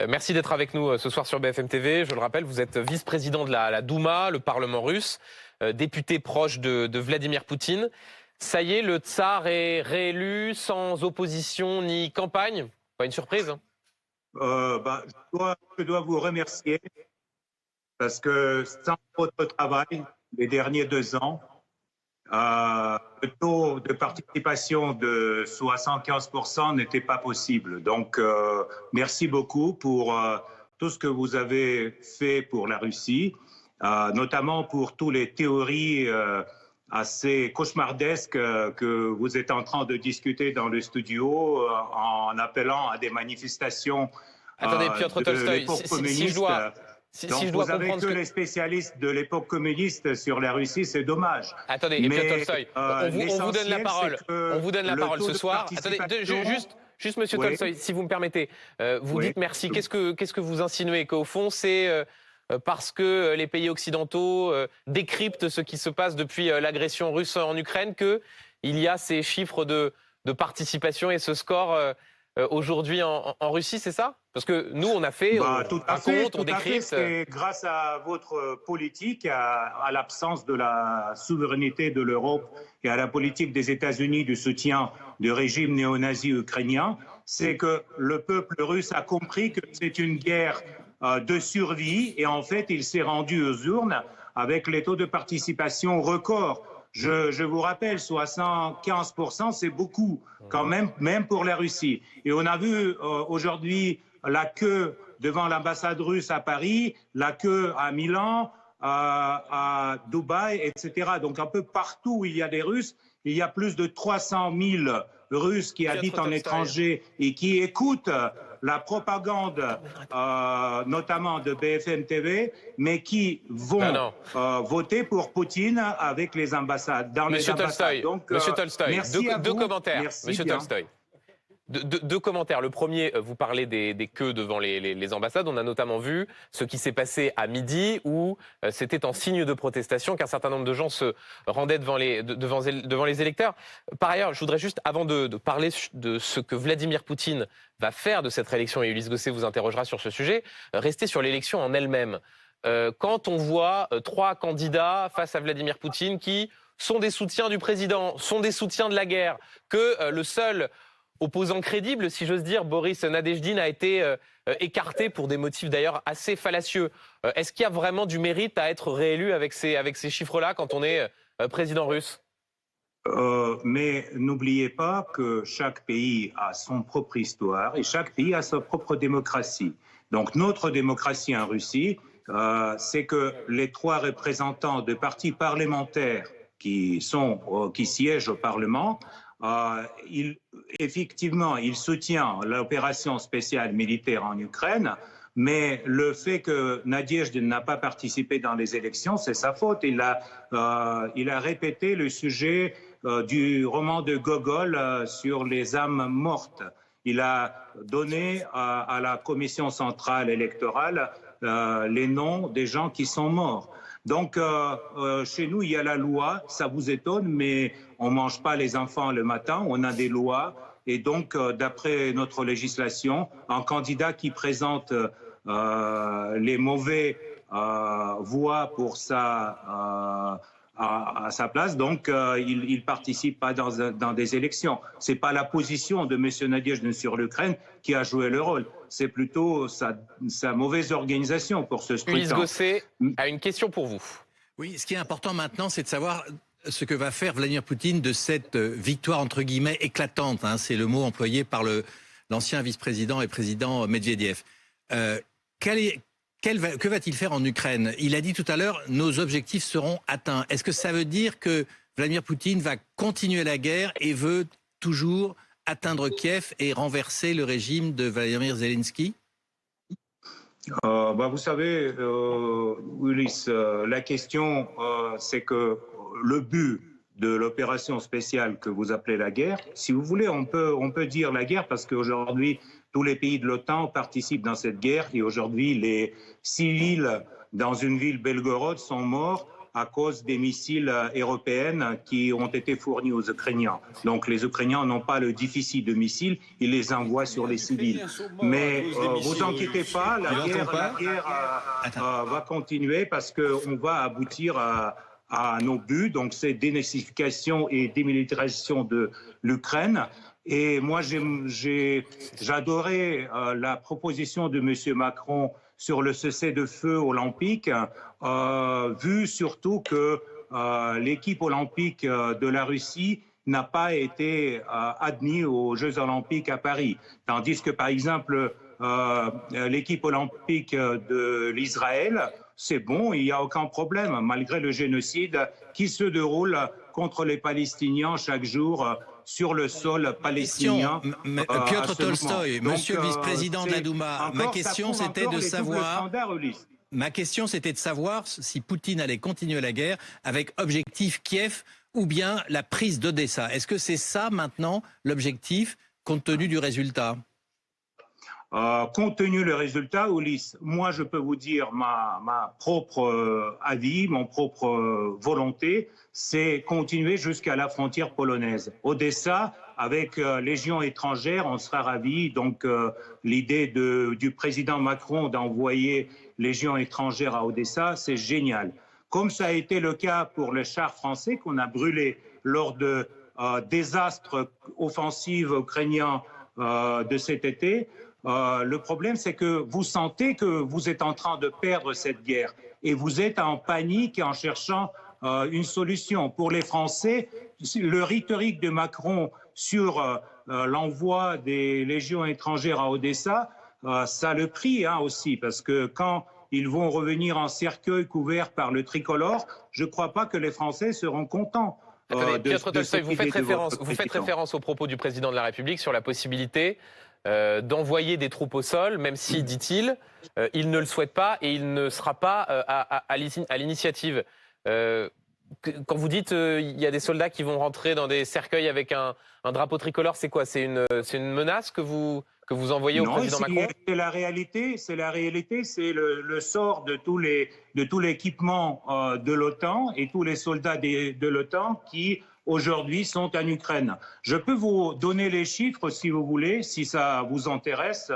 Merci d'être avec nous ce soir sur BFM TV. Je le rappelle, vous êtes vice-président de la Douma, le Parlement russe, député proche de Vladimir Poutine. Ça y est, le tsar est réélu sans opposition ni campagne. Pas une surprise, hein. Je dois vous remercier parce que sans votre travail, les derniers 2 ans, le taux de participation de 75% n'était pas possible. Donc, merci beaucoup pour tout ce que vous avez fait pour la Russie, notamment pour toutes les théories assez cauchemardesques que vous êtes en train de discuter dans le studio en appelant à des manifestations. Attendez, Piotr Tolstoï, si je dois... Donc, vous avez que les spécialistes de l'époque communiste sur la Russie, c'est dommage. Attendez, et Piotr Tolstoï, on vous donne la parole. On vous donne la parole ce soir. Attendez, juste Monsieur Tolstoï, si vous me permettez, vous dites merci. Qu'est-ce que vous insinuez? Qu'au fond, c'est parce que les pays occidentaux décryptent ce qui se passe depuis l'agression russe en Ukraine qu'il y a ces chiffres de participation et ce score aujourd'hui en Russie, c'est ça? Parce que nous, on a fait, on décrypte. C'est grâce à votre politique, à l'absence de la souveraineté de l'Europe et à la politique des États-Unis du soutien du régime néo-nazi ukrainien, c'est que le peuple russe a compris que c'est une guerre de survie et en fait, il s'est rendu aux urnes avec les taux de participation records. Je vous rappelle, 75%, c'est beaucoup quand même pour la Russie. Et on a vu aujourd'hui la queue devant l'ambassade russe à Paris, la queue à Milan, à Dubaï, etc. Donc un peu partout où il y a des Russes, il y a plus de 300 000 Russes qui habitent en étranger et qui écoutent la propagande, notamment de BFM TV, mais qui vont voter pour Poutine avec les ambassades. Monsieur Tolstoï, Monsieur Tolstoï, deux commentaires. Monsieur Tolstoï. Deux commentaires. Le premier, vous parlez des queues devant les ambassades. On a notamment vu ce qui s'est passé à midi où c'était en signe de protestation qu'un certain nombre de gens se rendaient devant les électeurs. Par ailleurs, je voudrais juste, avant de parler de ce que Vladimir Poutine va faire de cette réélection, et Ulysse Gosset vous interrogera sur ce sujet, rester sur l'élection en elle-même. Quand on voit 3 candidats face à Vladimir Poutine qui sont des soutiens du président, sont des soutiens de la guerre, que le seul opposant crédible, si j'ose dire, Boris Nadezhdin, a été écarté pour des motifs d'ailleurs assez fallacieux. Est-ce qu'il y a vraiment du mérite à être réélu avec ces chiffres-là quand on est président russe? Mais n'oubliez pas que chaque pays a son propre histoire et chaque pays a sa propre démocratie. Donc notre démocratie en Russie, c'est que les 3 représentants de partis parlementaires qui siègent au Parlement, effectivement, il soutient l'opération spéciale militaire en Ukraine, mais le fait que Nadezhdin n'a pas participé dans les élections, c'est sa faute. Il a répété le sujet du roman de Gogol sur les âmes mortes. Il a donné à la Commission centrale électorale les noms des gens qui sont morts. Donc, chez nous, il y a la loi, ça vous étonne, mais on ne mange pas les enfants le matin, on a des lois. Et donc, d'après notre législation, un candidat qui présente les mauvais voix pour à sa place, donc il ne participe pas dans des élections. Ce n'est pas la position de M. Nadezhdin sur l'Ukraine qui a joué le rôle. C'est plutôt sa mauvaise organisation pour ce scrutin. Ulysse Gosset a une question pour vous. Oui, ce qui est important maintenant, c'est de savoir ce que va faire Vladimir Poutine de cette victoire, entre guillemets, éclatante. Hein, c'est le mot employé par l'ancien vice-président et président Medvedev. Que va-t-il faire en Ukraine? Il a dit tout à l'heure, nos objectifs seront atteints. Est-ce que ça veut dire que Vladimir Poutine va continuer la guerre et veut toujours atteindre Kiev et renverser le régime de Vladimir Zelensky? Vous savez, Ulysse, la question, c'est que le but de l'opération spéciale que vous appelez la guerre, si vous voulez, on peut dire la guerre parce qu'aujourd'hui, tous les pays de l'OTAN participent dans cette guerre et aujourd'hui, les civils dans une ville Belgorod sont morts à cause des missiles européens qui ont été fournis aux Ukrainiens. Donc les Ukrainiens n'ont pas le déficit de missiles, ils les envoient sur les civils. Mais vous inquiétez pas, la guerre va continuer parce qu'on va aboutir à nos buts, donc c'est dénazification et démilitarisation de l'Ukraine. Et moi, j'adorais la proposition de M. Macron sur le cessez-le-feu olympique, vu surtout que l'équipe olympique de la Russie n'a pas été admise aux Jeux olympiques à Paris. Tandis que, par exemple, l'équipe olympique de l'Israël, c'est bon, il n'y a aucun problème, malgré le génocide qui se déroule contre les Palestiniens chaque jour sur le sol palestinien. Piotr Tolstoï, monsieur le vice-président de la Douma, ma question c'était de savoir... Ma question c'était de savoir si Poutine allait continuer la guerre avec objectif Kiev ou bien la prise d'Odessa. Est-ce que c'est ça maintenant l'objectif compte tenu du résultat ? Compte tenu du résultat, Ulysse, moi je peux vous dire ma propre avis, mon propre volonté, c'est continuer jusqu'à la frontière polonaise. Odessa, avec Légion étrangère, on sera ravis. Donc l'idée du président Macron d'envoyer Légion étrangère à Odessa, c'est génial. Comme ça a été le cas pour les chars français qu'on a brûlés lors de désastres offensifs ukrainiens de cet été. Le problème, c'est que vous sentez que vous êtes en train de perdre cette guerre et vous êtes en panique en cherchant une solution. Pour les Français, le rhétorique de Macron sur l'envoi des légions étrangères à Odessa, ça a le prix aussi, parce que quand ils vont revenir en cercueil couvert par le tricolore, je ne crois pas que les Français seront contents. Piotr Tolstoï, vous faites référence aux propos du président de la République sur la possibilité d'envoyer des troupes au sol, même si, dit-il, il ne le souhaite pas et il ne sera pas à l'initiative. Quand vous dites il y a des soldats qui vont rentrer dans des cercueils avec un drapeau tricolore, c'est quoi? C'est une menace que vous envoyez au président Macron? C'est la réalité, c'est le sort de tout l'équipement de l'OTAN et tous les soldats de l'OTAN qui aujourd'hui sont en Ukraine. Je peux vous donner les chiffres si vous voulez, si ça vous intéresse.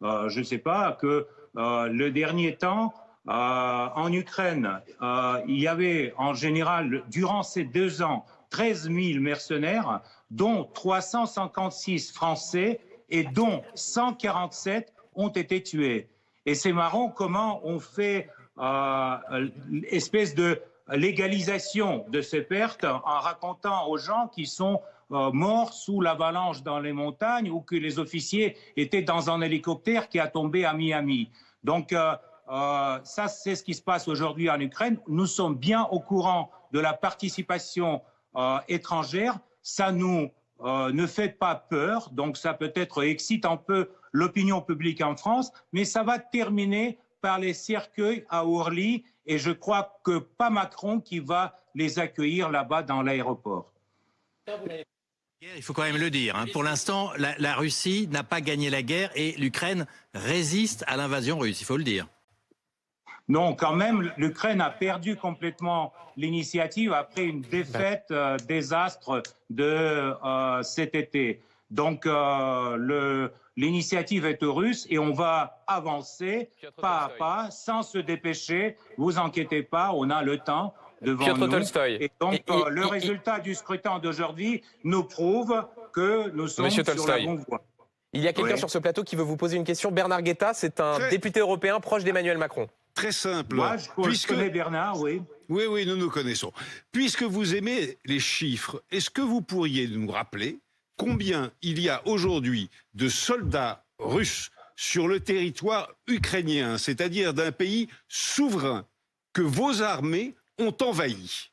Je ne sais pas, que le dernier temps, en Ukraine, il y avait en général, durant ces 2 ans, 13 000 mercenaires, dont 356 Français et dont 147 ont été tués. Et c'est marrant comment on fait espèce de légalisation de ces pertes en racontant aux gens qui sont morts sous l'avalanche dans les montagnes ou que les officiers étaient dans un hélicoptère qui a tombé à Miami. Donc ça, c'est ce qui se passe aujourd'hui en Ukraine. Nous sommes bien au courant de la participation étrangère. Ça nous ne fait pas peur, donc ça peut-être excite un peu l'opinion publique en France, mais ça va terminer par les cercueils à Orly, et je crois que pas Macron qui va les accueillir là-bas dans l'aéroport. Il faut quand même le dire. Pour l'instant, la Russie n'a pas gagné la guerre et l'Ukraine résiste à l'invasion russe, il faut le dire. Non, quand même, l'Ukraine a perdu complètement l'initiative après une défaite désastre de cet été. Donc, l'initiative est russe et on va avancer pas à pas, sans se dépêcher. Vous inquiétez pas, on a le temps devant Piotr nous. Tolstoï. Et donc, le résultat du scrutin d'aujourd'hui nous prouve que nous sommes sur la bonne voie. Il y a quelqu'un sur ce plateau qui veut vous poser une question. Bernard Guetta, c'est un député européen proche d'Emmanuel Macron. Très simple. Moi, je connais Bernard, oui. Oui, nous nous connaissons. Puisque vous aimez les chiffres, est-ce que vous pourriez nous rappeler combien il y a aujourd'hui de soldats russes sur le territoire ukrainien, c'est-à-dire d'un pays souverain que vos armées ont envahi?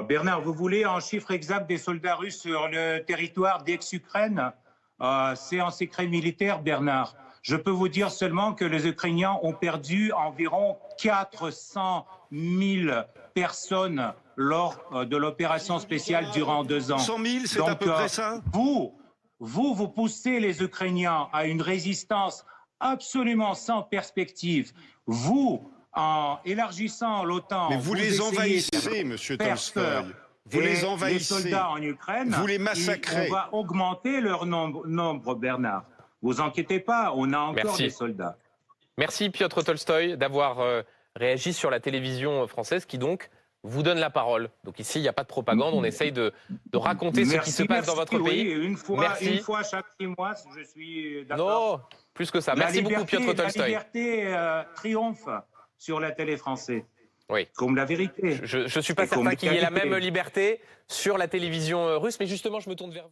Bernard, vous voulez un chiffre exact des soldats russes sur le territoire d'ex-Ukraine? C'est un secret militaire, Bernard. Je peux vous dire seulement que les Ukrainiens ont perdu environ 400 000 personnes lors de l'opération spéciale durant 2 ans. 100 000, c'est à peu près ça? Vous poussez les Ukrainiens à une résistance absolument sans perspective. Vous, en élargissant l'OTAN. Mais vous les envahissez, monsieur Tolstoï. Vous les envahissez. Les soldats en Ukraine, vous les massacrez. On va augmenter leur nombre, Bernard. Vous inquiétez pas, on a encore des soldats. Merci Piotr Tolstoï d'avoir réagi sur la télévision française qui donc vous donne la parole. Donc ici, il n'y a pas de propagande, on essaye de raconter ce qui se passe dans votre pays. Oui, une fois chaque 6 mois, je suis Non, d'accord. plus que ça. Merci beaucoup Piotr Tolstoï. La liberté triomphe sur la télé française. Oui. Comme la vérité. Je ne suis pas certain qu'il y ait la même liberté sur la télévision russe, mais justement, je me tourne vers vous.